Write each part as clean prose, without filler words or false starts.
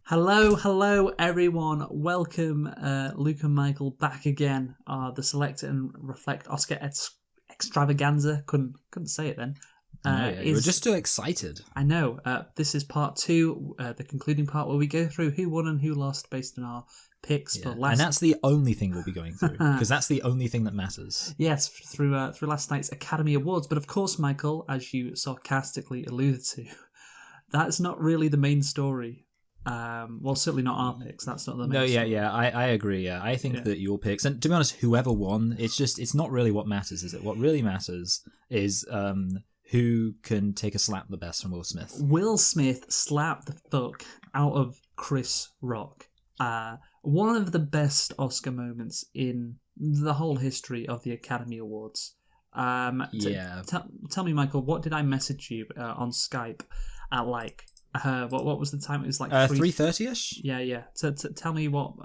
Hello, everyone. Welcome, Luke and Michael, back again. The Select and Reflect Oscar Extravaganza. Couldn't say it then. You were just too excited. I know. This is part 2, the concluding part where we go through who won and who lost based on our picks for last. And that's the only thing we'll be going through because that's the only thing that matters. Yes, through last night's Academy Awards. But of course, Michael, as you sarcastically alluded to, that's not really the main story. Well, certainly not our picks. That's not the main story. I agree. Yeah, I think that your picks, and to be honest, whoever won, it's not really what matters, is it? What really matters is who can take a slap the best from Will Smith. Will Smith slapped the fuck out of Chris Rock. One of the best Oscar moments in the whole history of the Academy Awards. Tell me, Michael, what did I message you on Skype at what was the time? It was like 3:30ish. Yeah. Tell me what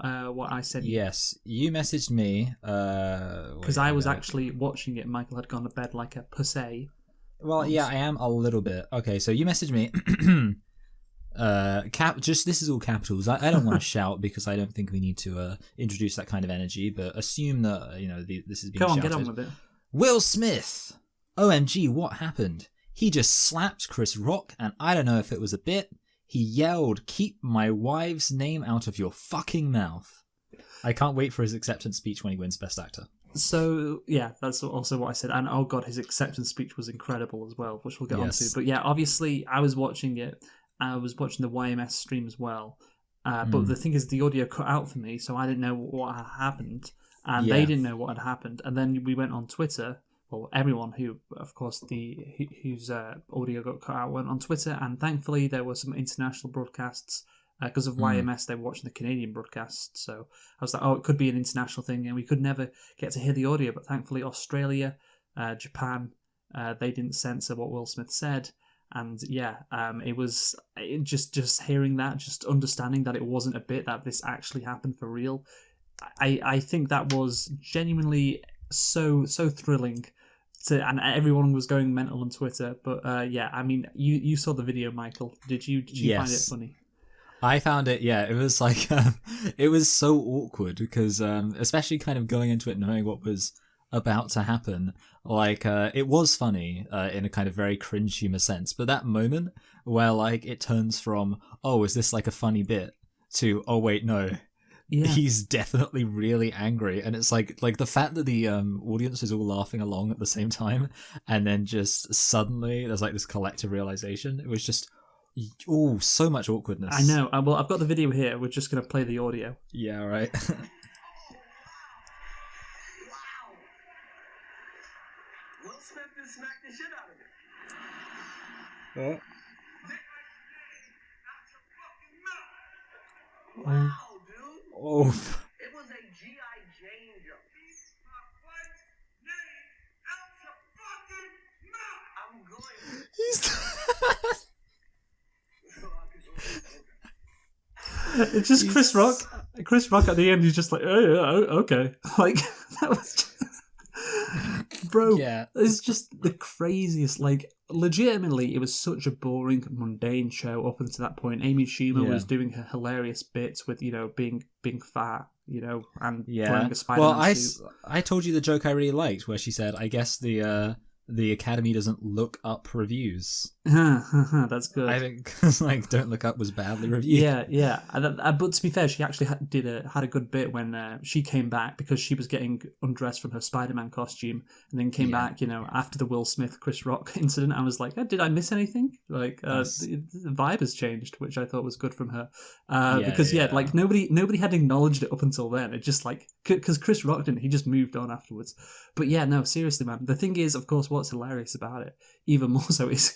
I said. Yes, you messaged me because I was actually watching it. Michael had gone to bed like a pussy. Well, yeah, I am a little bit. Okay, so you messaged me. This is all capitals. I don't want to shout because I don't think we need to introduce that kind of energy. But assume that this is being shouted. Get on with it. Will Smith. OMG, what happened? He just slapped Chris Rock, and I don't know if it was a bit. He yelled, "Keep my wife's name out of your fucking mouth." I can't wait for his acceptance speech when he wins Best Actor. So, yeah, that's also what I said. And, oh, God, his acceptance speech was incredible as well, which we'll get onto. But, yeah, obviously, I was watching it. I was watching the YMS stream as well. But the thing is, the audio cut out for me, so I didn't know what had happened. And they didn't know what had happened. And then we went on Twitter. Well, everyone who, of course, whose audio got cut out went on Twitter, and thankfully there were some international broadcasts because of YMS. They were watching the Canadian broadcast, so I was like, oh, it could be an international thing, and we could never get to hear the audio. But thankfully, Australia, Japan, they didn't censor what Will Smith said, and it was just hearing that, just understanding that it wasn't a bit, that this actually happened for real. I think that was genuinely so thrilling. And everyone was going mental on Twitter, but I mean, you saw the video, Michael. Did you find it funny? I found it. Yeah, it was like it was so awkward because especially kind of going into it knowing what was about to happen. Like it was funny in a kind of very cringe humor sense, but that moment where like it turns from, oh, is this like a funny bit, to, oh wait, no. Yeah. He's definitely really angry, and it's like the fact that the audience is all laughing along at the same time, and then just suddenly there's like this collective realization. It was just so much awkwardness. I know. Well, I've got the video here. We're just gonna play the audio. Yeah, right. Wow! Will Smith just smacked the shit out of him. What? Wow. Oh. It was a G.I. Jane joke. Keep my wife's name out your fucking mouth. I'm going. It's just Chris Rock. Chris Rock at the end, he's just like, oh yeah, okay. Like, that was just... Bro, it's just the craziest. Like, legitimately, it was such a boring, mundane show up until that point. Amy Schumer was doing her hilarious bits with, being fat, and wearing a Spider-Man suit. I told you the joke I really liked, where she said, I guess the Academy doesn't look up reviews. That's good. I think like Don't Look Up was badly reviewed. Yeah. But to be fair, she actually had a good bit when she came back, because she was getting undressed from her Spider-Man costume, and then came back, after the Will Smith Chris Rock incident. I was like, did I miss anything? Like the vibe has changed, which I thought was good from her. Because like nobody had acknowledged it up until then. It just like, because Chris Rock didn't. He just moved on afterwards. But yeah, no, seriously, man. The thing is, of course, what's hilarious about it, even more so, is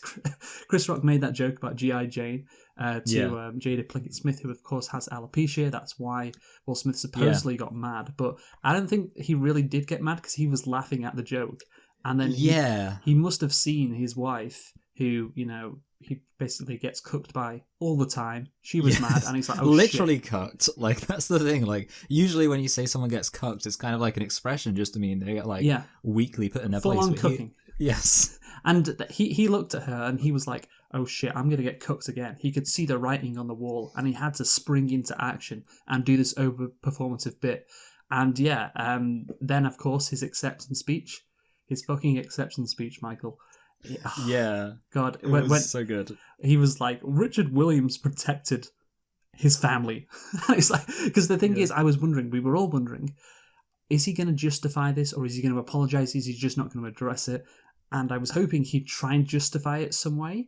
Chris Rock made that joke about G.I. Jane to Jada Pinkett Smith, who of course has alopecia. That's why Will Smith supposedly got mad. But I don't think he really did get mad, because he was laughing at the joke. And then he must have seen his wife, who, he basically gets cooked by all the time. She was mad, and he's like, oh, literally shit. Cucked. Like, that's the thing. Like, usually when you say someone gets cucked, it's kind of like an expression just to mean they get like weekly put in their full place. On cooking. Yes. And he looked at her and he was like, oh shit, I'm going to get cooked again. He could see the writing on the wall and he had to spring into action and do this over performative bit. And yeah, then of course his acceptance speech, his fucking acceptance speech, Michael. Yeah. God, It was so good. He was like, Richard Williams protected his family. It's like, because the thing is, we were all wondering, is he going to justify this or is he going to apologize? Is he just not going to address it? And I was hoping he'd try and justify it some way.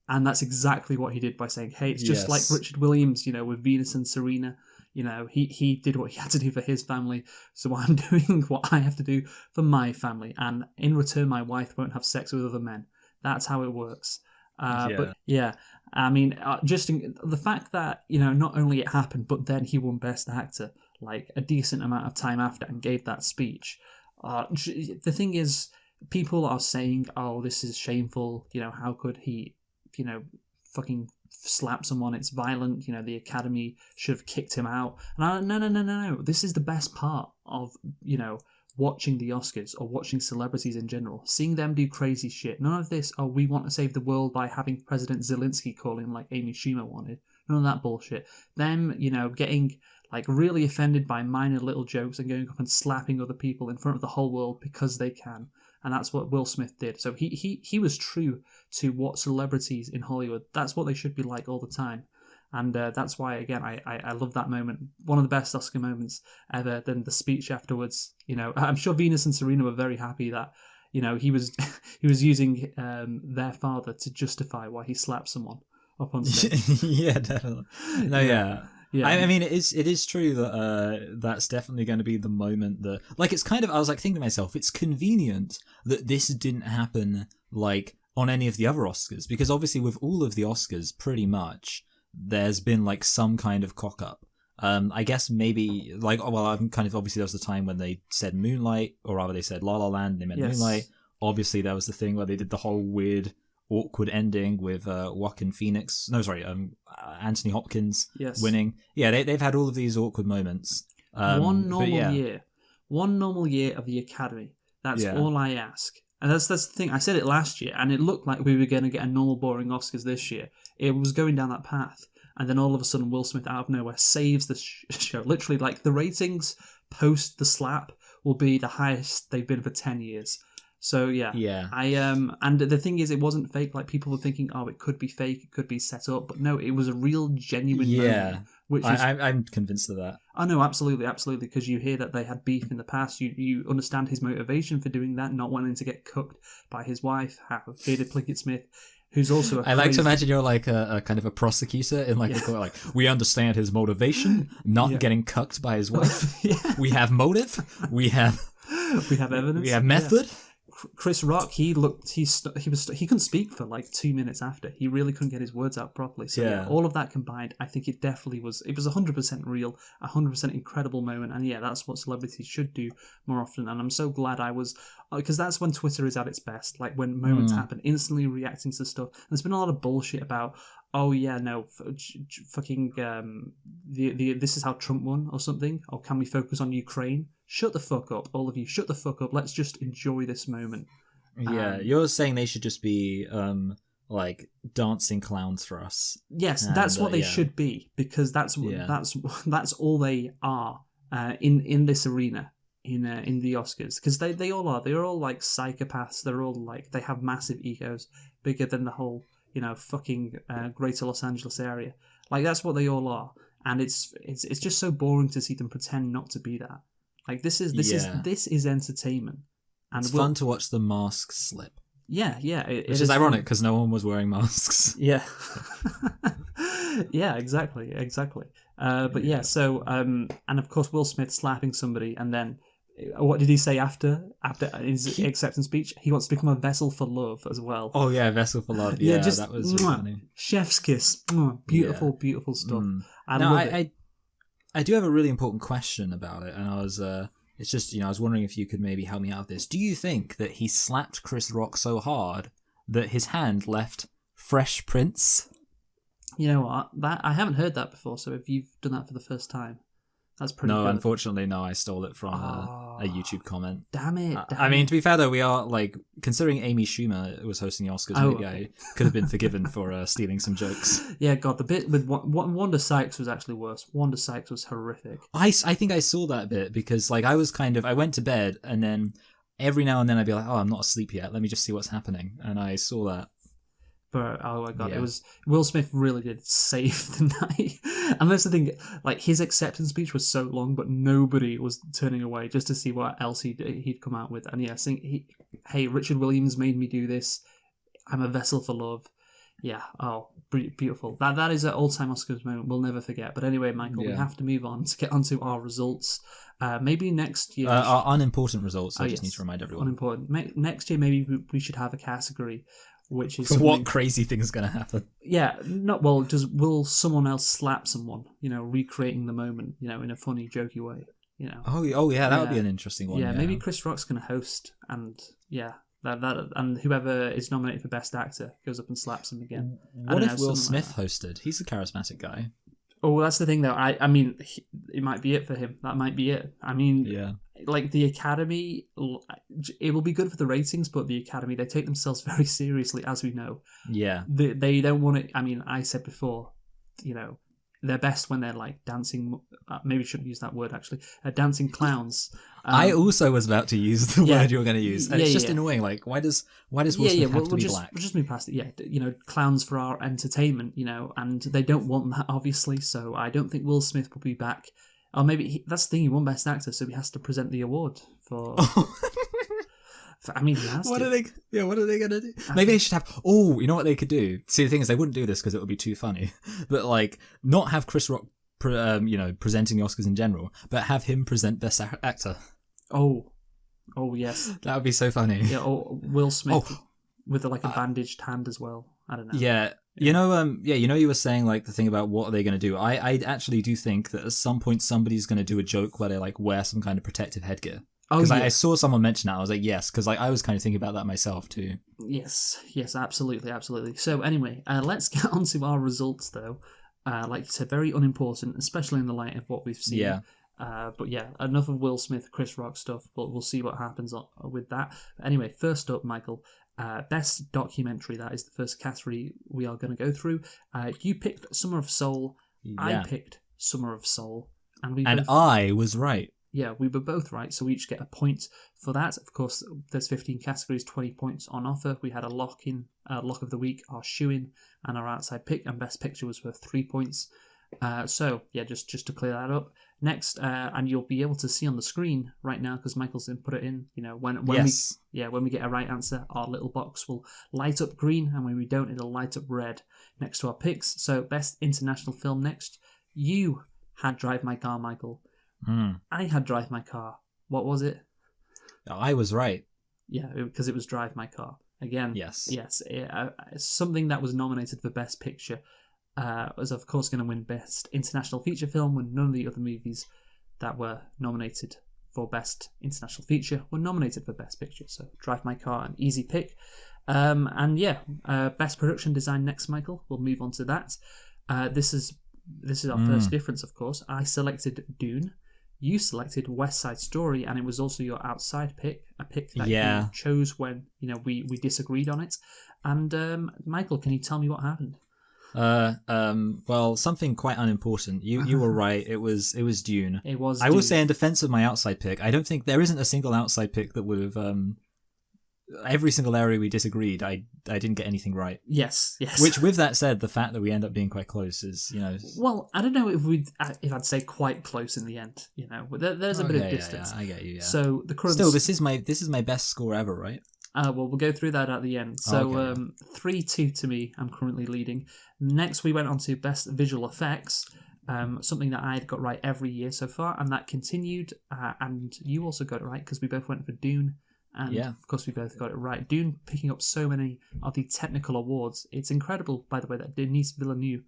And that's exactly what he did by saying, hey, it's just like Richard Williams, with Venus and Serena. He did what he had to do for his family. So I'm doing what I have to do for my family. And in return, my wife won't have sex with other men. That's how it works. But yeah, I mean, the fact that, not only it happened, but then he won Best Actor, like a decent amount of time after and gave that speech. The thing is, people are saying, oh, this is shameful. How could he, fucking slap someone? It's violent. The Academy should have kicked him out. And no. This is the best part of, watching the Oscars or watching celebrities in general, seeing them do crazy shit. None of this, oh, we want to save the world by having President Zelensky call in like Amy Schumer wanted. None of that bullshit. Them, getting like really offended by minor little jokes and going up and slapping other people in front of the whole world because they can. And that's what Will Smith did. So he was true to what celebrities in Hollywood, that's what they should be like all the time. And that's why, again, I love that moment. One of the best Oscar moments ever. Then the speech afterwards. I'm sure Venus and Serena were very happy that, he was using their father to justify why he slapped someone up on stage. Yeah, definitely. No, yeah. I mean, it is true that that's definitely going to be the moment that, like, it's kind of, I was like thinking to myself, it's convenient that this didn't happen like on any of the other Oscars, because obviously with all of the Oscars, pretty much, there's been like some kind of cock up. I guess maybe like, I'm kind of, obviously there was the time when they said Moonlight, or rather they said La La Land and they meant Moonlight. Obviously there was the thing where they did the whole weird awkward ending with Anthony Hopkins winning. Yeah, they've had all of these awkward moments. One normal year of the Academy. That's all I ask. And that's the thing. I said it last year, and it looked like we were going to get a normal, boring Oscars this year. It was going down that path, and then all of a sudden, Will Smith out of nowhere saves the show. Literally, like the ratings post the slap will be the highest they've been for 10 years. So yeah. And the thing is, it wasn't fake. Like people were thinking, oh, it could be fake, it could be set up, but no, it was a real, genuine moment. Which I'm convinced of that. Oh no, absolutely, because you hear that they had beef in the past. You understand his motivation for doing that, not wanting to get cooked by his wife, Jada Pinkett Smith, who's also I like to imagine you're like a kind of a prosecutor in like a court, like, we understand his motivation, not getting cucked by his wife. We have motive. We have evidence. We have method. Chris Rock, he couldn't speak for like 2 minutes after. He really couldn't get his words out properly. So all of that combined, I think it definitely was 100% real, 100% incredible moment. And yeah, that's what celebrities should do more often. And I'm so glad I was, because that's when Twitter is at its best. Like when moments happen, instantly reacting to stuff. There's been a lot of bullshit about, oh yeah, no, fucking this is how Trump won or something. Or can we focus on Ukraine? Shut the fuck up, all of you. Shut the fuck up. Let's just enjoy this moment. Yeah, you're saying they should just be like dancing clowns for us. Yes, that's what they should be, because that's all they are in this arena in the Oscars, because they all are. They're all like psychopaths. They're all like, they have massive egos, bigger than the whole fucking greater Los Angeles area. Like that's what they all are, and it's just so boring to see them pretend not to be that. Like this is entertainment, and it's fun to watch the masks slip. Yeah, which is ironic because no one was wearing masks. Yeah, yeah, exactly. But yeah, so and of course Will Smith slapping somebody, and then what did he say after his acceptance speech? He wants to become a vessel for love as well. Oh yeah, vessel for love. Yeah, just, that was really funny. Chef's kiss. Beautiful stuff. I do have a really important question about it, and I was it's just, I was wondering if you could maybe help me out with this. Do you think that he slapped Chris Rock so hard that his hand left fresh prints? You know what? That I haven't heard that before, so if you've done that for the first time, that's pretty good. No, unfortunately, no. I stole it from a YouTube comment. Damn it. I mean, to be fair though, we are like considering Amy Schumer was hosting the Oscars. Maybe I could have been forgiven for stealing some jokes. Yeah, God, the bit with Wanda Sykes was actually worse. Wanda Sykes was horrific. I think I saw that bit because like I went to bed and then every now and then I'd be like, oh, I'm not asleep yet. Let me just see what's happening, and I saw that. But oh my God, it was Will Smith really did save the night. And that's the thing, like his acceptance speech was so long, but nobody was turning away just to see what else he'd come out with. And yeah, hey, Richard Williams made me do this. I'm a vessel for love. Yeah, beautiful. That is an all-time Oscars moment we'll never forget. But anyway, Michael, we have to move on to get onto our results. Maybe next year... our unimportant results, I just need to remind everyone. Unimportant. Next year, maybe we should have a category which is... What crazy thing's going to happen? Yeah, will someone else slap someone, recreating the moment, in a funny, jokey way, Oh yeah, that would be an interesting one. Yeah, maybe Chris Rock's going to host, and yeah... That and whoever is nominated for Best Actor goes up and slaps him again. What if Will Smith hosted? He's a charismatic guy. Oh, that's the thing, though. I mean, it might be it for him. That might be it. I mean, like the Academy, it will be good for the ratings, but the Academy, they take themselves very seriously, as we know. Yeah. They don't want to. I mean, I said before, they're best when they're like dancing. Maybe I shouldn't use that word actually. Dancing clowns. I also was about to use the word you were going to use, and it's just annoying. Like, why does Will Smith have to be black? We'll just move past it. Yeah, clowns for our entertainment. And they don't want that obviously. So I don't think Will Smith will be back. Or maybe that's the thing. He won Best Actor, so he has to present the award for. I mean, he has what to. Are they? What are they gonna do? Maybe they should have. Oh, you know what they could do? See, the thing is, they wouldn't do this because it would be too funny. But like, not have Chris Rock, presenting the Oscars in general, but have him present Best Actor. Oh yes, that would be so funny. Yeah, or Will Smith with a bandaged hand as well. I don't know. Yeah. You were saying like the thing about what are they going to do. I actually do think that at some point somebody's going to do a joke where they like wear some kind of protective headgear. Because I saw someone mention that. I was like, yes, because like I was kind of thinking about that myself too. Yes, absolutely. So anyway, let's get on to our results though. Like you said, very unimportant, especially in the light of what we've seen. Yeah. But yeah, enough of Will Smith, Chris Rock stuff, but we'll see what happens with that. But anyway, first up, Michael, Best Documentary. That is the first category we are going to go through. You picked Summer of Soul. Yeah. I picked Summer of Soul. And I was right. Yeah, we were both right, so we each get a point for that. Of course, there's 15 categories, 20 points on offer. We had a lock of the week, our shoe-in, and our outside pick, and Best Picture was worth 3 points. So, yeah, just to clear that up. Next, and you'll be able to see on the screen right now, because Michael's put it in, when we get a right answer, our little box will light up green, and when we don't, it'll light up red next to our picks. So, Best International Film next. You had Drive My Car, Michael. I had Drive My Car. What was it? I was right. Yeah, because it was Drive My Car. Again, yes. Something that was nominated for Best Picture was, of course, going to win Best International Feature Film when none of the other movies that were nominated for Best International Feature were nominated for Best Picture. So, Drive My Car, an easy pick. Best Production Design next, Michael. We'll move on to that. This is our first difference, of course. I selected Dune. You selected West Side Story, and it was also your outside pick, a pick that you chose when we disagreed on it. And Michael, can you tell me what happened? Well, something quite unimportant. You were right. It was Dune. It was. I will say, in defense of my outside pick, I don't think there isn't a single outside pick that would have. Every single area we disagreed, I didn't get anything right. Yes. Which, with that said, the fact that we end up being quite close is, Well, I don't know if I'd say quite close in the end. There's a bit of distance. Yeah, I get you. Yeah. So the current. Still, this is my best score ever, right? Well, we'll go through that at the end. So 3-2 to me. I'm currently leading. Next, we went on to Best Visual Effects. Something that I'd got right every year so far, and that continued. And you also got it right because we both went for Dune. And of course, we both got it right. Dune picking up so many of the technical awards. It's incredible, by the way, that Denis Villeneuve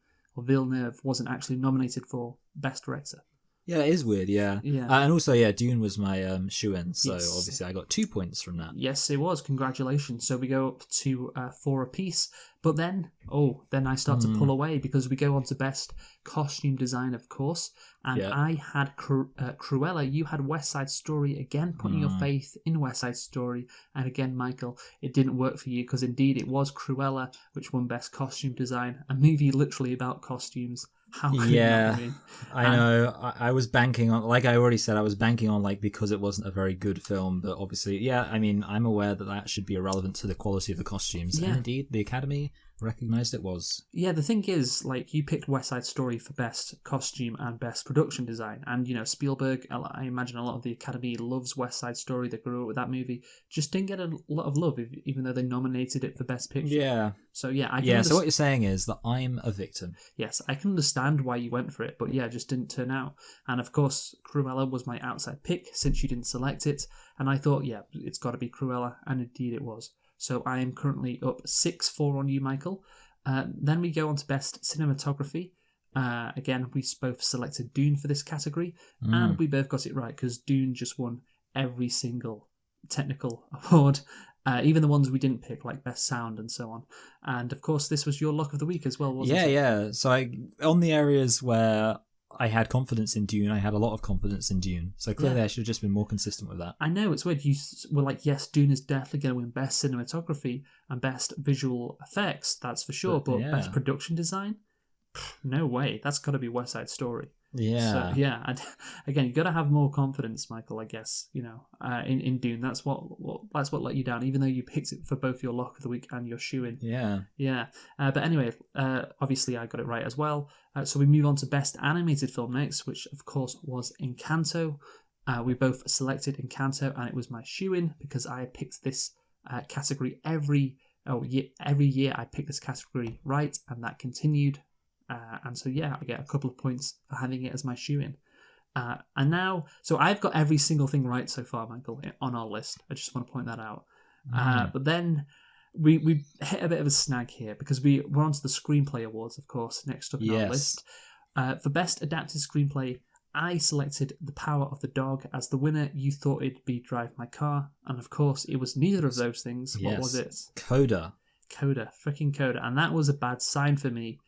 wasn't actually nominated for Best Director. Yeah, it is weird, yeah. And also, Dune was my shoe-in, so obviously I got 2 points from that. Yes, it was. Congratulations. So we go up to 4 apiece. But then I start to pull away because we go on to Best Costume Design, of course. And I had Cruella. You had West Side Story. Again, putting your faith in West Side Story. And again, Michael, it didn't work for you because indeed it was Cruella which won Best Costume Design. A movie literally about costumes. How could it not win? I know. I was banking on, like I already said, I was banking on because it wasn't a very good film. But obviously, I mean, I'm aware that should be irrelevant to the quality of the costumes. Yeah. And indeed, the Academy recognized it was. Yeah, the thing is, you picked West Side Story for Best Costume and Best Production Design. And, Spielberg, I imagine a lot of the Academy loves West Side Story. They grew up with that movie. Just didn't get a lot of love, even though they nominated it for Best Picture. Yeah. So, I so what you're saying is that I'm a victim. Yes, I can understand why you went for it, but it just didn't turn out. And, of course, Cruella was my outside pick since you didn't select it. And I thought, it's got to be Cruella. And indeed it was. So I am currently up 6-4 on you, Michael. Then we go on to Best Cinematography. Again, we both selected Dune for this category, and we both got it right because Dune just won every single technical award, even the ones we didn't pick, like Best Sound and so on. And of course, this was your lock of the week as well, wasn't it? Yeah. So on the areas where I had confidence in Dune, I had a lot of confidence in Dune. So clearly I should have just been more consistent with that. I know, it's weird. You were like, yes, Dune is definitely going to win Best Cinematography and Best Visual Effects, that's for sure. But Best Production Design? No way. That's got to be West Side Story. Yeah. So, and again, you got to have more confidence, Michael, I guess, in Dune. That's what let you down, even though you picked it for both your lock of the week and your shoe-in. Yeah. But anyway, obviously I got it right as well. So we move on to Best Animated Film next, which of course was Encanto. We both selected Encanto, and it was my shoe-in because I had picked this category every year. I picked this category right, and that continued. And so, I get a couple of points for having it as my shoe-in. And now, so I've got every single thing right so far, Michael, on our list. I just want to point that out. But then we hit a bit of a snag here because we're on to the Screenplay Awards, of course, next up on our list. For Best Adapted Screenplay, I selected The Power of the Dog as the winner. You thought it'd be Drive My Car. And of course, it was neither of those things. Yes. What was it? Coda, freaking Coda. And that was a bad sign for me.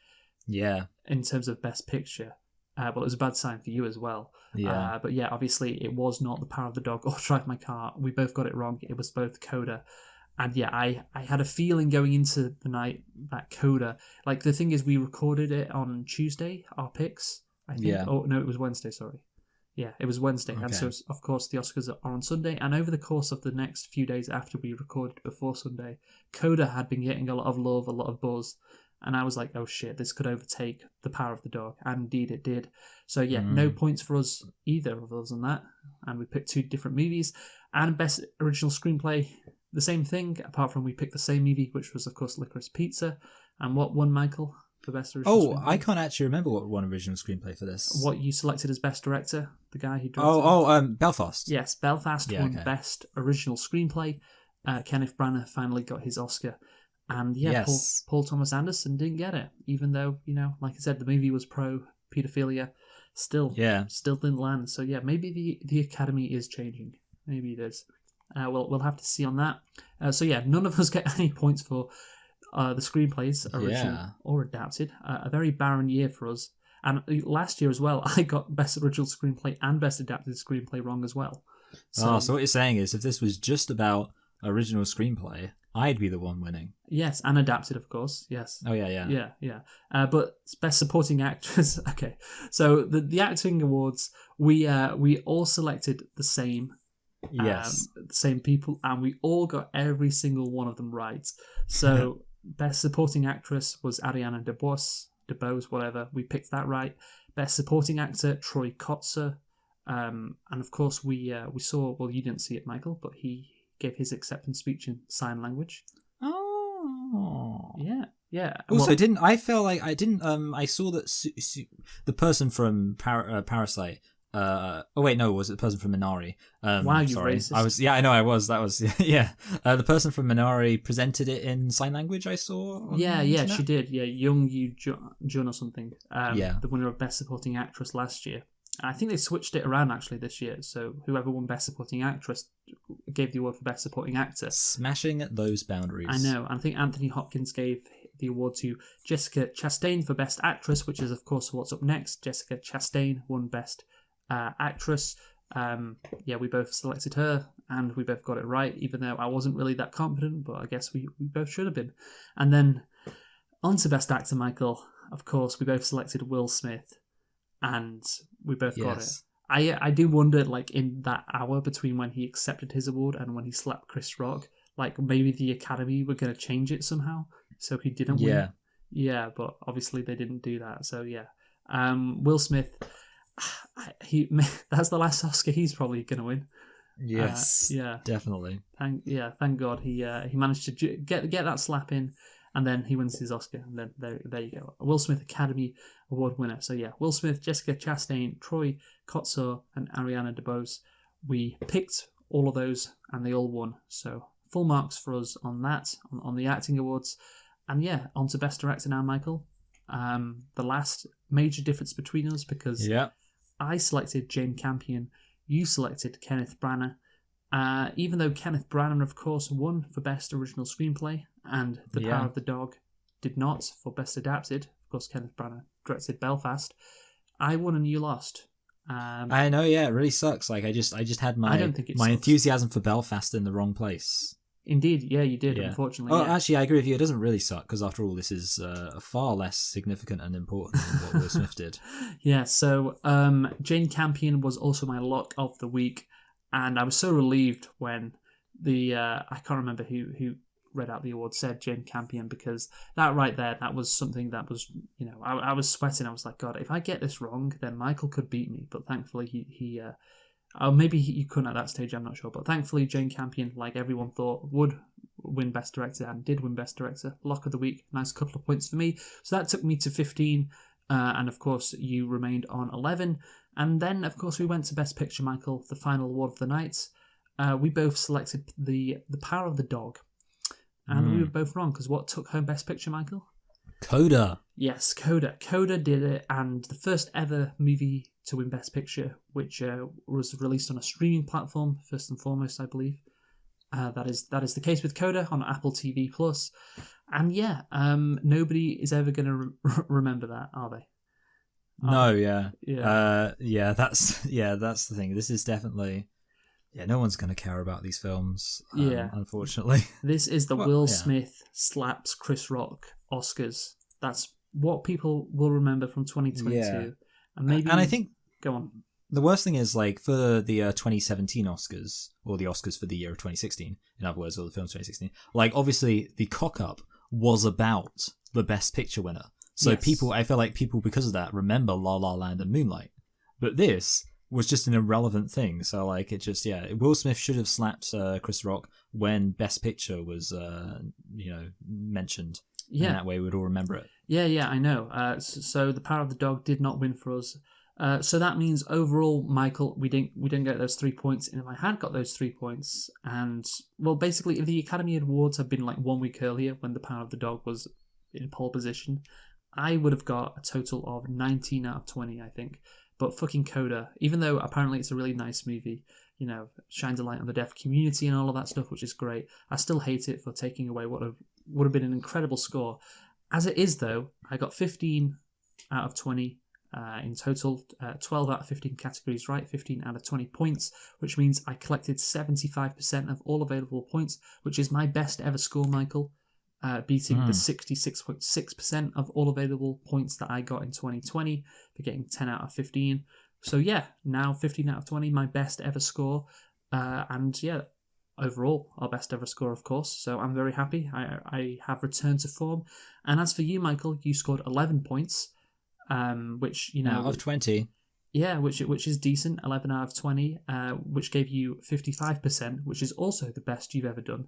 Yeah. In terms of Best Picture. Well, it was a bad sign for you as well. Yeah. But obviously it was not The Power of the Dog or Drive My Car. We both got it wrong. It was both Coda. And I had a feeling going into the night that Coda, the thing is we recorded it on Tuesday, our picks, I think. Yeah. Oh, no, it was Wednesday, sorry. Yeah, it was Wednesday. Okay. And so, of course, the Oscars are on Sunday. And over the course of the next few days after we recorded before Sunday, Coda had been getting a lot of love, a lot of buzz. And I was like, oh shit, this could overtake The Power of the Dog. And indeed it did. So no points for us, either of us on that. And we picked two different movies. And Best Original Screenplay, the same thing, apart from we picked the same movie, which was, of course, Licorice Pizza. And what won, Michael, for Best Original Screenplay? I can't actually remember what won Original Screenplay for this. What you selected as Best Director, the guy who directed Belfast. Yes, Belfast won Best Original Screenplay. Kenneth Branagh finally got his Oscar. And Paul Thomas Anderson didn't get it, even though, like I said, the movie was pro-pedophilia. Still didn't land. So maybe the Academy is changing. Maybe it is. We'll have to see on that. None of us get any points for the screenplays, original or adapted. A very barren year for us. And last year as well, I got Best Original Screenplay and Best Adapted Screenplay wrong as well. So what you're saying is, if this was just about original screenplay, I'd be the one winning. Yes, and adapted, of course. Yes. Oh, yeah. But Best Supporting Actress. Okay, so the acting awards, we all selected the same. Yes. The same people, and we all got every single one of them right. So Best Supporting Actress was Ariana DeBose, whatever. We picked that right. Best Supporting Actor, Troy Kotzer. And of course, we saw. Well, you didn't see it, Michael, but he gave his acceptance speech in sign language. Oh. Yeah. Also, I saw that the person from Parasite. Was it the person from Minari? Wow, you sorry. racist. I was. That was the person from Minari presented it in sign language. I saw. She did. Yeah, Young Yu Jun or something. The winner of Best Supporting Actress last year. I think they switched it around actually this year. So whoever won Best Supporting Actress gave the award for Best Supporting Actor. Smashing those boundaries. I know. I think Anthony Hopkins gave the award to Jessica Chastain for Best Actress, which is, of course, what's up next. Jessica Chastain won Best Actress. We both selected her, and we both got it right, even though I wasn't really that confident, but I guess we both should have been. And then on to Best Actor, Michael. Of course, we both selected Will Smith, and we both got it. I do wonder, like, in that hour between when he accepted his award and when he slapped Chris Rock, like, maybe the Academy were going to change it somehow, so he didn't win. Yeah, but obviously they didn't do that, so yeah. Will Smith, that's the last Oscar he's probably going to win. Yes, definitely. Thank God he managed to get that slap in, and then he wins his Oscar, and then there you go. A Will Smith Academy Award winner. So yeah, Will Smith, Jessica Chastain, Troy Kotsur, and Ariana DeBose. We picked all of those, and they all won. So full marks for us on that, on the acting awards. And yeah, on to Best Director now, Michael. The last major difference between us, because I selected Jane Campion, you selected Kenneth Branagh. Even though Kenneth Branagh, of course, won for Best Original Screenplay, and The Power of the Dog did not for Best Adapted. Of course, Kenneth Branagh directed Belfast. I won and you lost. I know, yeah, it really sucks. Like I just had my enthusiasm for Belfast in the wrong place. Indeed, yeah, you did. Unfortunately. Oh, actually, I agree with you. It doesn't really suck because, after all, this is far less significant and important than what Will Smith did. Yeah. So, Jane Campion was also my lock of the week, and I was so relieved when the I can't remember who read out the award said Jane Campion, because that right there, that was something that was, I was sweating. I was like, God, if I get this wrong, then Michael could beat me. But thankfully, he maybe he couldn't at that stage, I'm not sure. But thankfully, Jane Campion, like everyone thought, would win Best Director, and did win Best Director. Lock of the week, nice couple of points for me. So that took me to 15, and of course, you remained on 11. And then, of course, we went to Best Picture, Michael, the final award of the night. We both selected the Power of the Dog. And we were both wrong, because what took home Best Picture, Michael? Coda. Yes, Coda. Coda did it, and the first ever movie to win Best Picture, which was released on a streaming platform, first and foremost, I believe. That is the case with Coda on Apple TV Plus. And yeah, nobody is ever going to remember that, are they? No, that's the thing. This is definitely... Yeah, no one's going to care about these films, unfortunately. This is the Will Smith slaps Chris Rock Oscars. That's what people will remember from 2022. Yeah. And I think... Go on. The worst thing is, like, for the 2017 Oscars, or the Oscars for the year of 2016, in other words, or the film 2016, like, obviously, the cock-up was about the Best Picture winner. So I feel like people, because of that, remember La La Land and Moonlight. But this was just an irrelevant thing. So, like, it just, Will Smith should have slapped Chris Rock when Best Picture was, mentioned. Yeah. And that way we'd all remember it. Yeah, I know. So The Power of the Dog did not win for us. So that means overall, Michael, we didn't get those 3 points. And if I had got those 3 points, and, well, basically, if the Academy Awards had been, like, 1 week earlier when The Power of the Dog was in pole position, I would have got a total of 19 out of 20, I think. But fucking Coda, even though apparently it's a really nice movie, shines a light on the deaf community and all of that stuff, which is great, I still hate it for taking away what would have been an incredible score. As it is, though, I got 15 out of 20 in total, 12 out of 15 categories right, 15 out of 20 points, which means I collected 75% of all available points, which is my best ever score, Michael. Beating the 66.6% of all available points that I got in 2020 for getting 10 out of 15. So yeah, now 15 out of 20, my best ever score. And yeah, overall, our best ever score, of course. So I'm very happy. I have returned to form. And as for you, Michael, you scored 11 points, which, out of 20. Yeah, which is decent, 11 out of 20, which gave you 55%, which is also the best you've ever done.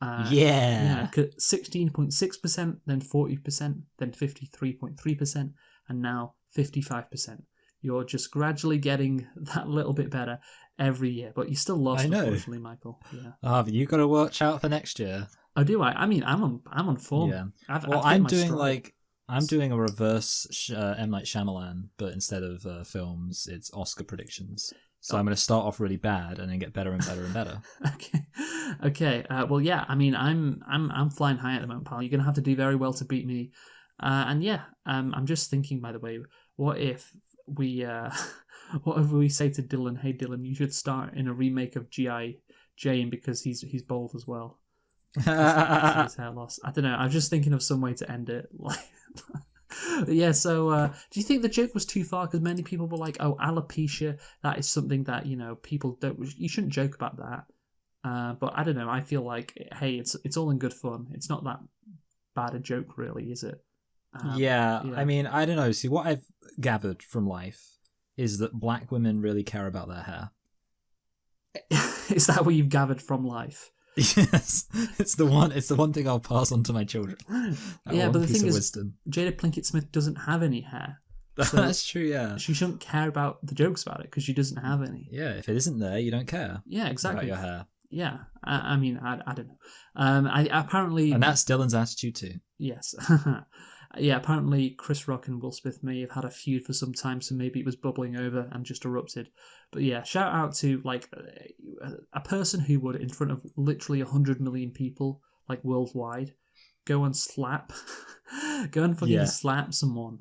16.6%, then 40%, then 53.3%, and now 55%. You're just gradually getting that little bit better every year, but you still lost, unfortunately, Michael. Yeah. But you got to watch out for next year. Oh, do I? I mean, I'm on form. Yeah. I'm doing a reverse M. Night Shyamalan, but instead of films, it's Oscar predictions. So I'm going to start off really bad and then get better and better and better. Okay. Okay. Well, yeah. I mean, I'm flying high at the moment, pal. You're gonna have to do very well to beat me. And yeah. I'm just thinking. By the way, what if we what if we say to Dylan, "Hey, Dylan, you should start in a remake of GI Jane because he's bald as well." Because of his hair loss. I don't know. I was just thinking of some way to end it. Like, yeah. So, do you think the joke was too far? Because many people were like, "Oh, alopecia. That is something that people don't. You shouldn't joke about that." But I don't know. I feel like, hey, it's all in good fun. It's not that bad a joke, really, is it? Yeah. I mean, I don't know. See, what I've gathered from life is that black women really care about their hair. Is that what you've gathered from life? Yes, it's the one thing I'll pass on to my children. Yeah, but the thing is, wisdom. Jada Pinkett Smith doesn't have any hair. So That's true, yeah. she shouldn't care about the jokes about it because she doesn't have any. Yeah, if it isn't there, you don't care. Yeah, exactly. About your hair. Yeah, I mean, I don't know. I apparently, and that's Dylan's attitude too. Yes. Yeah, apparently Chris Rock and Will Smith may have had a feud for some time, so maybe it was bubbling over and just erupted. But yeah, shout out to like a person who would, in front of literally 100 million people, like worldwide, go and fucking slap someone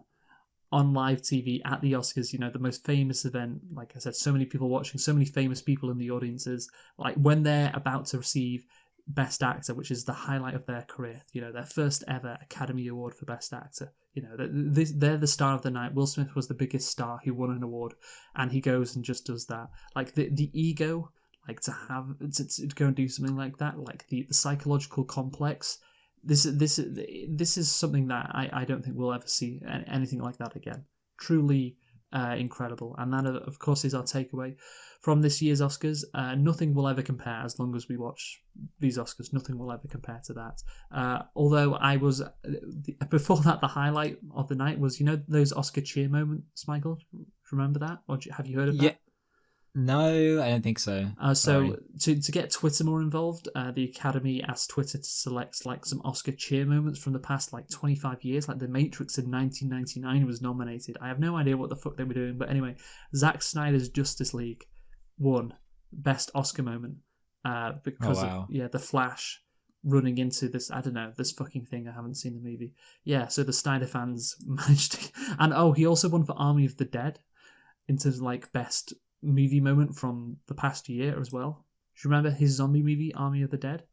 on live TV at the Oscars, the most famous event. Like I said, so many people watching, so many famous people in the audiences. Like when they're about to receive Best Actor, which is the highlight of their career, their first ever Academy Award for Best Actor. They're the star of the night. Will Smith was the biggest star who won an award, and he goes and just does that. Like the ego, like to go and do something like that, like the psychological complex. This is something that I don't think we'll ever see anything like that again. Truly incredible, and that of course is our takeaway from this year's Oscars. Nothing will ever compare as long as we watch these Oscars. Nothing will ever compare to that. Although I was before that, the highlight of the night was those Oscar cheer moments. Michael, remember that, or have you heard of that? Yeah. No, I don't think so. So to get Twitter more involved, the Academy asked Twitter to select like some Oscar cheer moments from the past 25 years. Like The Matrix in 1999 was nominated. I have no idea what the fuck they were doing, but anyway, Zack Snyder's Justice League won Best Oscar moment because of The Flash running into this, I don't know, this fucking thing. I haven't seen the movie. Yeah, so the Snyder fans managed to, and he also won for Army of the Dead in terms of best movie moment from the past year as well. Do you remember his zombie movie Army of the Dead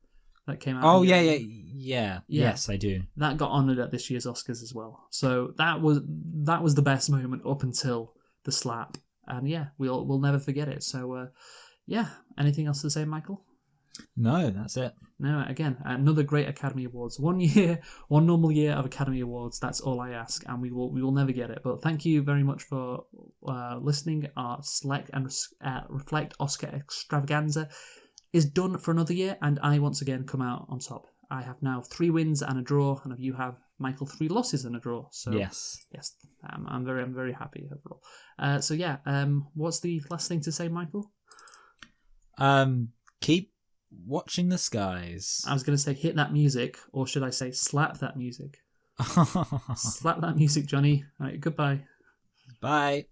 that came out? Oh yeah. Yes, I do. That got honoured at this year's Oscars as well. So that was the best moment up until the slap, and yeah, we'll never forget it. So yeah, anything else to say, Michael? No, that's it. No, again, another great Academy Awards. One normal year of Academy Awards. That's all I ask, and we will never get it. But thank you very much for listening. Our Select and Reflect Oscar Extravaganza is done for another year, and I once again come out on top. I have now 3 wins and a draw, and you have, Michael, 3 losses and a draw. So yes, I'm very happy overall. So yeah, what's the last thing to say, Michael? Keep watching the skies. I was going to say hit that music, or should I say slap that music? Slap that music, Johnny. All right, goodbye. Bye.